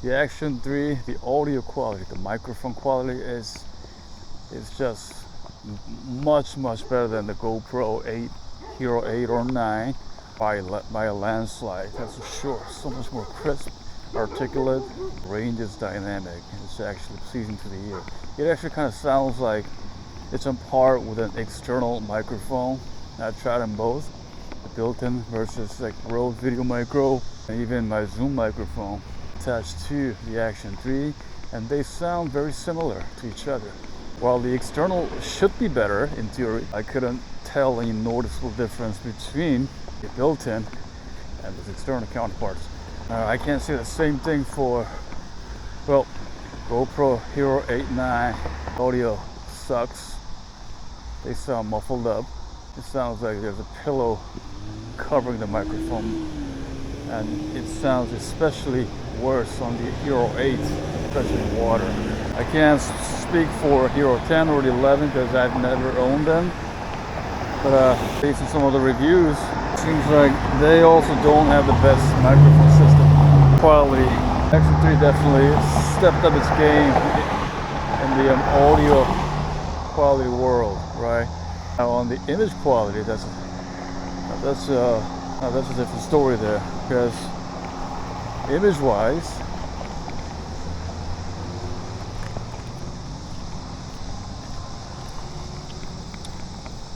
The Action 3, the audio quality, the microphone quality is just much better than the GoPro 8, Hero 8 or 9 by a landslide. That's for sure. So much more crisp, articulate. Range is dynamic. It's actually pleasing to the ear. It actually kind of sounds like it's on par with an external microphone. I've tried them both, the built-in versus like Rode Video Micro, and even my Zoom microphone attached to the Action 3, and they sound very similar to each other. While the external should be better in theory, I couldn't tell any noticeable difference between the built-in and its external counterparts. I can't say the same thing for, well, GoPro Hero 8, 9. Audio sucks. They sound muffled up. It sounds like there's a pillow covering the microphone, and it sounds especially worse on the Hero 8, especially in water. I can't speak for Hero 10 or the 11 because I've never owned them, but based on some of the reviews, it seems like they also don't have the best microphone system quality. Action 3 definitely stepped up its game in the audio quality world, right? Now on the image quality, that's a different story there, because image-wise,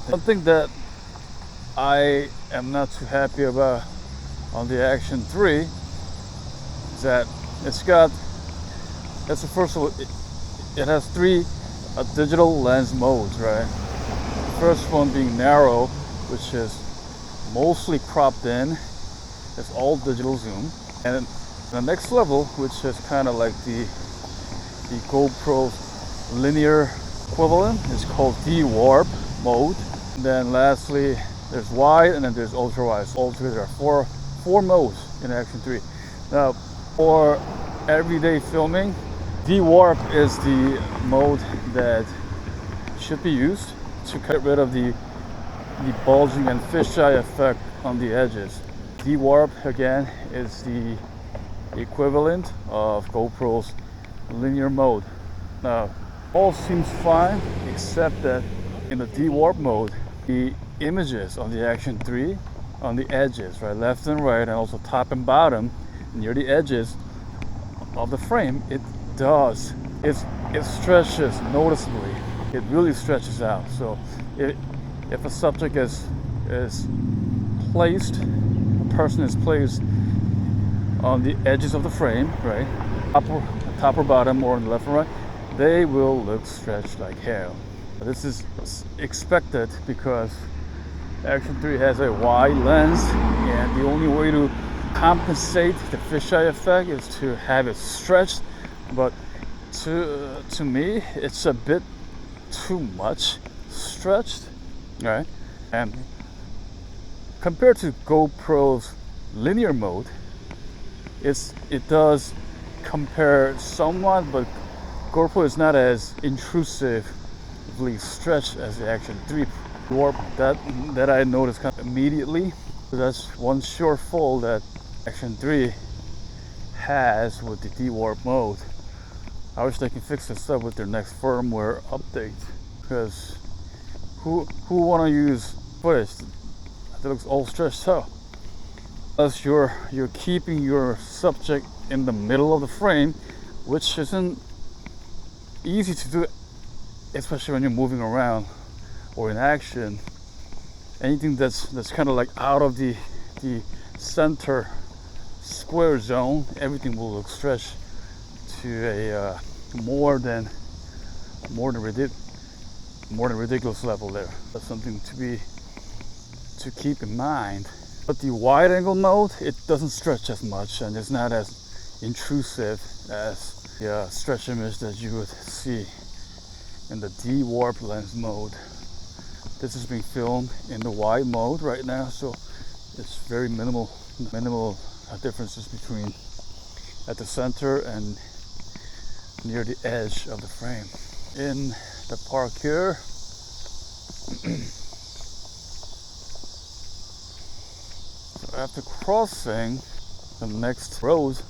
something that I am not too happy about on the Action 3 is that that's the first of all, it has three digital lens modes, right? The first one being narrow, which is mostly cropped in, it's all digital zoom, and the next level, which is kind of like the GoPro's linear equivalent, is called D-Warp mode. And then lastly, there's wide, and then there's ultra wide. So altogether, there are four modes in Action 3. Now, for everyday filming, D-Warp is the mode that should be used to get rid of the bulging and fisheye effect on the edges. D-Warp, again, is the equivalent of GoPro's linear mode. Now, all seems fine, except that in the D-Warp mode, the images on the Action 3, on the edges, right, left and right, and also top and bottom, near the edges of the frame, it stretches noticeably. It really stretches out. So if a subject is placed, a person is placed on the edges of the frame, right, top or bottom, or on the left and right, they will look stretched like hell. This is expected because Action 3 has a wide lens, and the only way to compensate the fisheye effect is to have it stretched. But to me, it's a bit too much stretched, right? And compared to GoPro's linear mode, it does compare somewhat, but GoPro is not as intrusively stretched as the Action 3 Warp that I noticed kind of immediately. So that's one shortfall that Action 3 has with the D-Warp mode. I wish they can fix this up with their next firmware update, because who want to use footage that looks all stretched out? Unless you're keeping your subject in the middle of the frame, which isn't easy to do, especially when you're moving around or in action. Anything that's kind of like out of the center square zone, everything will look stretched to a more than ridiculous level there. That's something to keep in mind. But the wide angle mode, it doesn't stretch as much, and it's not as intrusive as the stretch image that you would see in the D-Warp lens mode. This is being filmed in the wide mode right now, so it's very minimal differences between at the center and near the edge of the frame. In the park here, so after crossing the next road,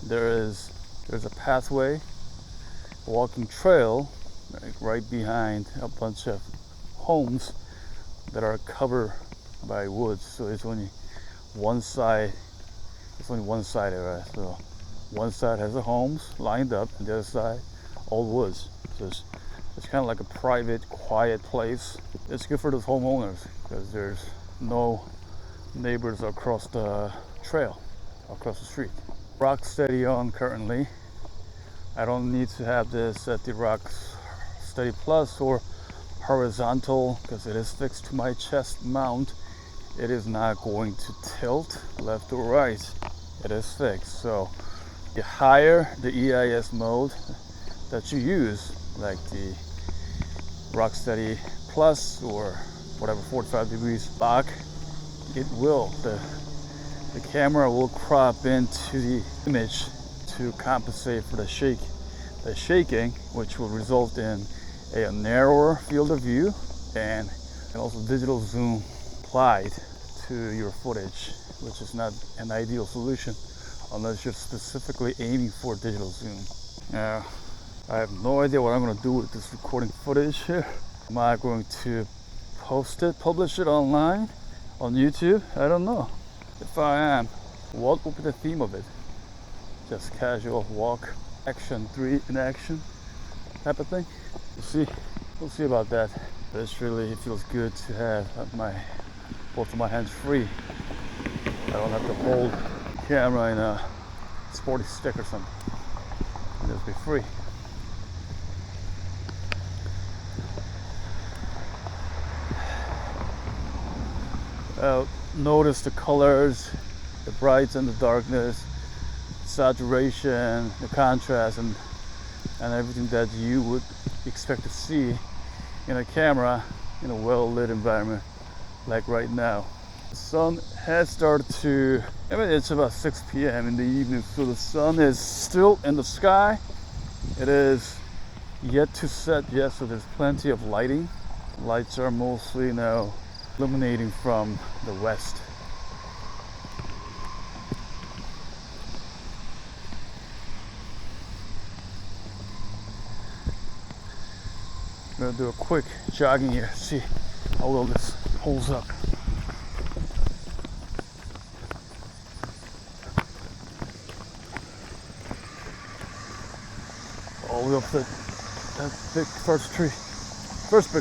there is There's a pathway, walking trail, right behind a bunch of homes that are covered by woods. So it's only one side. It's only one side of it. So one side has the homes lined up, and the other side, all woods. So it's kind of like a private, quiet place. It's good for those homeowners because there's no neighbors across the trail, across the street. Rocksteady on currently. I don't need to have this at the Rocksteady Plus or horizontal because it is fixed to my chest mount. It is not going to tilt left or right. It is fixed. So the higher the EIS mode that you use, like the Rocksteady Plus or whatever 45 degrees lock, it will, the camera will crop into the image to compensate for the shaking, which will result in a narrower field of view and also digital zoom applied to your footage, which is not an ideal solution unless you're specifically aiming for digital zoom. Now, I have no idea what I'm going to do with this recording footage here. Am I going to publish it online on YouTube? I don't know. If I am, what will be the theme of it? Just casual walk, action 3 in action type of thing. We'll see about that. But it feels good to have both of my hands free. I don't have to hold the camera in a sporty stick or something. I'll just be free. Notice the colors, the brights and the darkness, saturation, the contrast, and everything that you would expect to see in a camera in a well-lit environment like right now. The sun has started to, it's about 6 p.m. in the evening, so the sun is still in the sky. It is yet to set yet, so there's plenty of lighting. Lights are mostly now illuminating from the west. I'm gonna do a quick jogging here, see how well this holds up. All the way up to that first big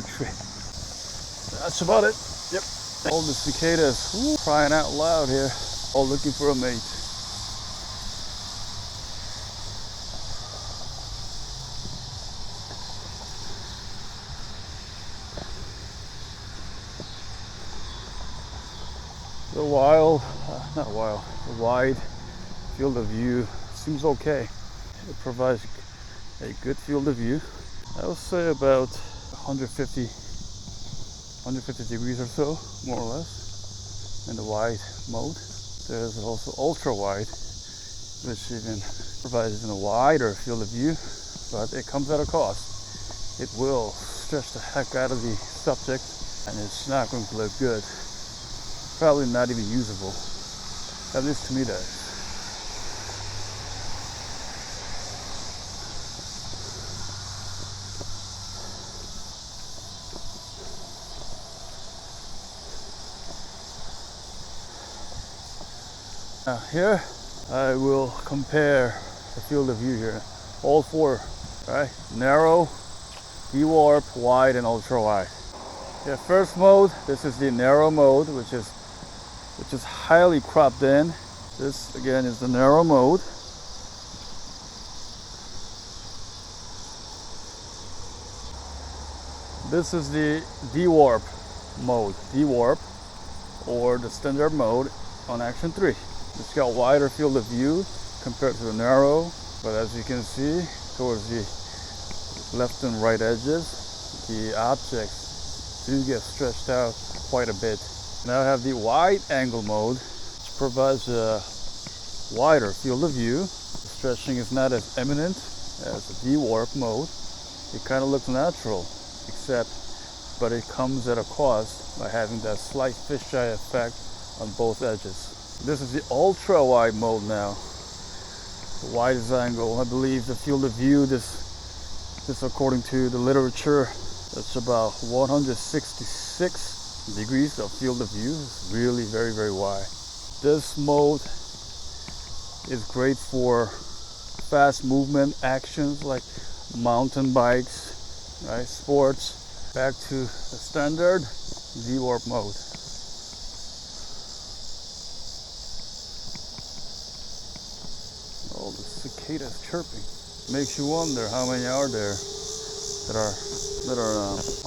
tree. That's about it. Yep. All the cicadas crying out loud here, all looking for a mate. The wide field of view seems okay. It provides a good field of view. I would say about 150 degrees or so, more or less, in the wide mode. There's also ultra wide, which even provides a wider field of view, but it comes at a cost. It will stretch the heck out of the subject, and it's not going to look good. Probably not even usable. At least to me, that. Now here, I will compare the field of view here. All four, right? Narrow, D-warp, wide, and ultra wide. Yeah, first mode, this is the narrow mode, which is highly cropped in. This again is the narrow mode. This is the D-warp mode, D-warp, or the standard mode on Action 3. It's got wider field of view compared to the narrow, but as you can see, towards the left and right edges, the objects do get stretched out quite a bit. Now I have the wide angle mode, which provides a wider field of view. The stretching is not as eminent as the D-warp mode. It kind of looks natural, but it comes at a cost by having that slight fisheye effect on both edges. This is the ultra wide mode now. the widest angle. I believe the field of view, this according to the literature, that's about 166 degrees of field of view. It's really very, very wide. This mode is great for fast movement actions like mountain bikes, right? Sports. Back to the standard V-warp mode. Oh, the cicadas chirping. Makes you wonder how many are there that are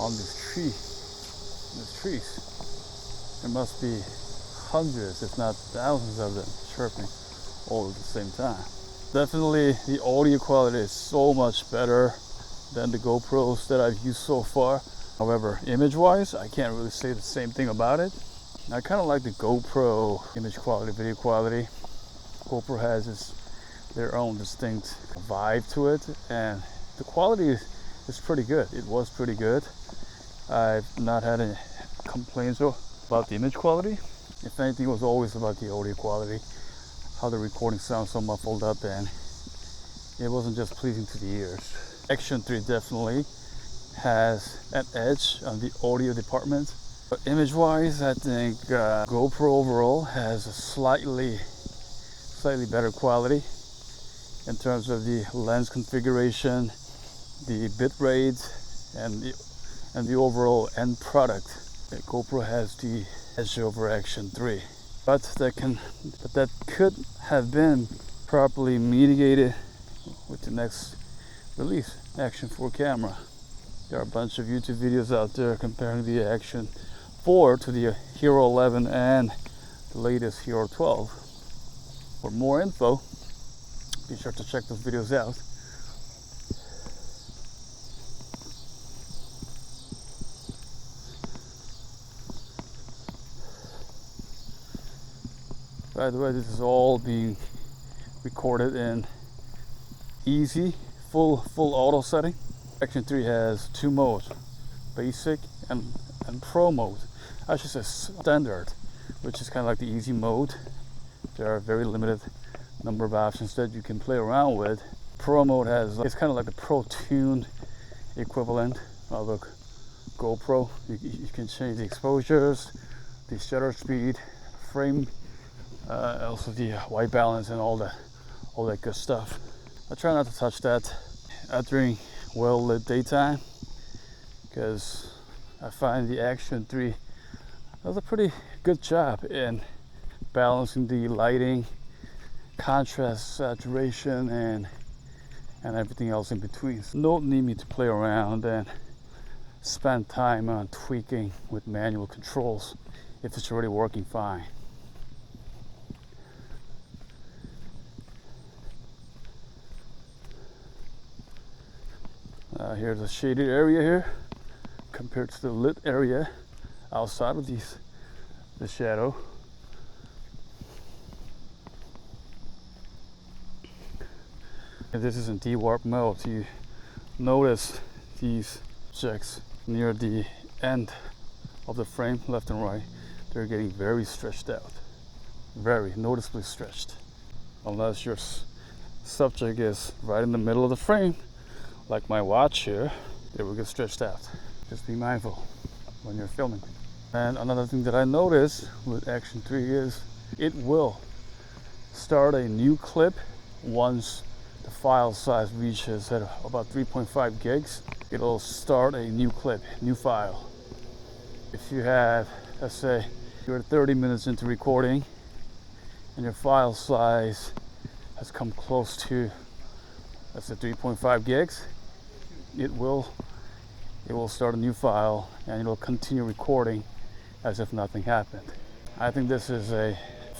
on these trees. There must be hundreds, if not thousands of them chirping all at the same time. Definitely the audio quality is so much better than the GoPros that I've used so far. However, image-wise, I can't really say the same thing about it. I kind of like the GoPro image quality, video quality. GoPro has their own distinct vibe to it, and the quality is pretty good. It was pretty good. I've not had any complaints about the image quality. If anything, it was always about the audio quality, how the recording sounds so muffled up, and it wasn't just pleasing to the ears. Action 3 definitely has an edge on the audio department, but image-wise, I think GoPro overall has a slightly better quality in terms of the lens configuration, the bit rate, and the overall end product. GoPro has the edge over Action 3, but that could have been properly mitigated with the next release, Action 4 camera. There are a bunch of YouTube videos out there comparing the Action 4 to the Hero 11 and the latest Hero 12. For more info, be sure to check those videos out. By the way, this is all being recorded in easy, full auto setting. Action 3 has two modes, basic and pro mode. I should say standard, which is kind of like the easy mode. There are very limited number of options that you can play around with. Pro mode it's kind of like the Pro Tune equivalent of a GoPro. You can change the exposures, the shutter speed, frame, also the white balance and all that good stuff. I try not to touch that during well-lit daytime, because I find the Action 3 does a pretty good job in balancing the lighting, contrast, saturation, and everything else in between. So no need me to play around and spend time on tweaking with manual controls if it's already working fine. Here's a shaded area here compared to the lit area outside of the shadow. And this is in D-warp mode. You notice these objects near the end of the frame, left and right, they're getting very stretched out, very noticeably stretched. Unless your subject is right in the middle of the frame, like my watch here, they will get stretched out. Just be mindful when you're filming. And another thing that I noticed with Action 3 is it will start a new clip once the file size reaches at about 3.5 gigs. It'll start a new clip, new file. If you have, let's say, you're 30 minutes into recording and your file size has come close to, let's say, 3.5 gigs, it will start a new file and it'll continue recording as if nothing happened. I think this is a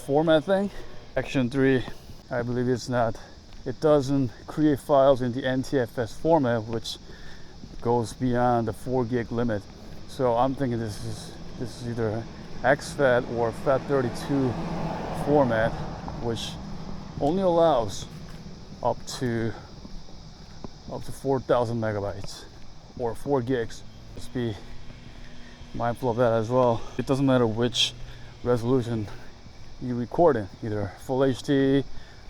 format thing. Action 3, I believe it doesn't create files in the NTFS format, which goes beyond the 4 gig limit. So I'm thinking this is either exFAT or FAT32 format, which only allows up to 4,000 megabytes or 4 gigs. Just be mindful of that as well. It doesn't matter which resolution you record in, either Full HD,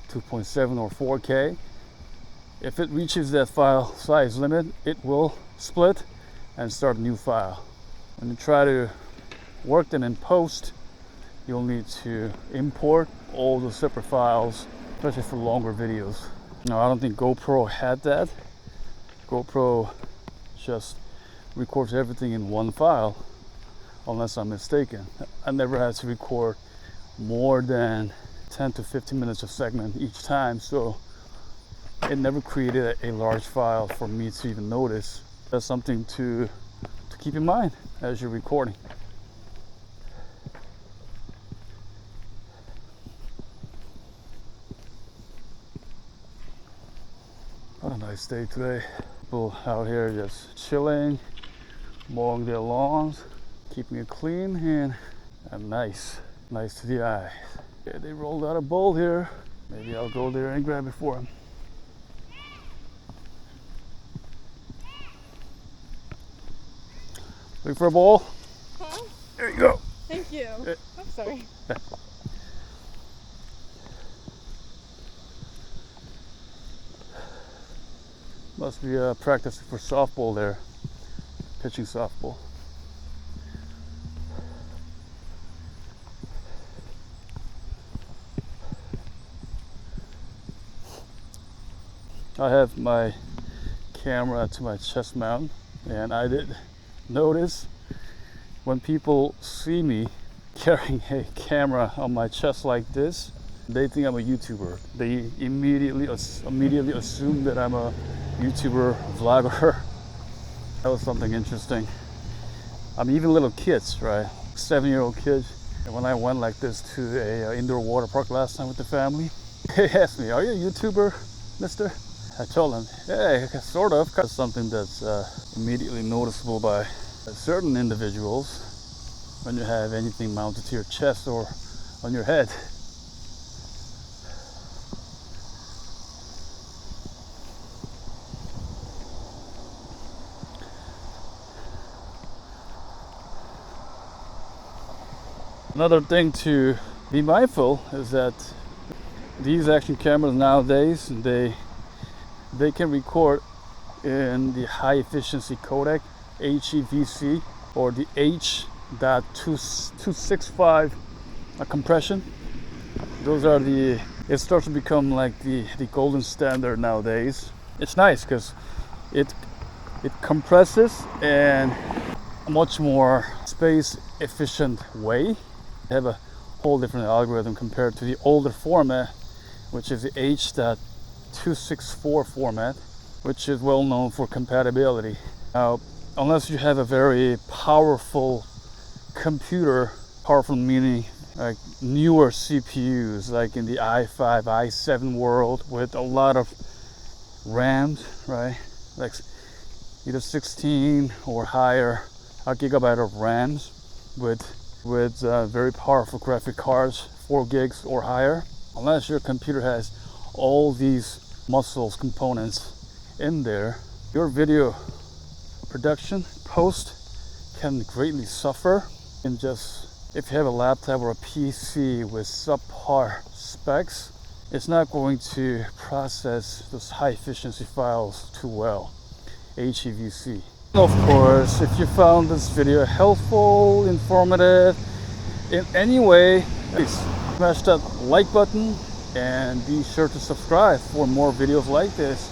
2.7 or 4K. If it reaches that file size limit, it will split and start a new file. When you try to work them in post, you'll need to import all the separate files, especially for longer videos. Now, I don't think GoPro had that. GoPro just records everything in one file, unless I'm mistaken. I never had to record more than 10 to 15 minutes of segment each time, so it never created a large file for me to even notice. That's something to keep in mind as you're recording. What a nice day today. People out here just chilling, mowing their lawns, keeping it clean and nice to the eye. Yeah, they rolled out a bowl here. Maybe I'll go there and grab it for them. Looking for a bowl? Huh? There you go. Thank you. I'm sorry. Must be practicing for softball there, pitching softball. I have my camera to my chest mount, and I did notice when people see me carrying a camera on my chest like this, they think I'm a YouTuber. They immediately assume that I'm a YouTuber, vlogger. That was something interesting. I mean, even little kids, right? 7-year-old kids. And when I went like this to a indoor water park last time with the family, they asked me, "Are you a YouTuber, mister?" I told them, "Hey, sort of." That's something that's immediately noticeable by certain individuals when you have anything mounted to your chest or on your head. Another thing to be mindful is that these action cameras nowadays, they can record in the high efficiency codec, HEVC, or the H.265 compression. Those are it starts to become like the golden standard nowadays. It's nice because it compresses in a much more space efficient way. They have a whole different algorithm compared to the older format, which is the H.264 format, which is well known for compatibility. Now, unless you have a very powerful computer, powerful meaning like newer CPUs, like in the i5, i7 world, with a lot of RAMs, right? Like either 16 or higher gigabyte of RAMs with very powerful graphic cards, 4 gigs or higher. Unless your computer has all these muscles components in there, your video production post can greatly suffer. And just if you have a laptop or a PC with subpar specs, it's not going to process those high efficiency files too well. HEVC. Of course, if you found this video helpful, informative in any way, please smash that like button and be sure to subscribe for more videos like this.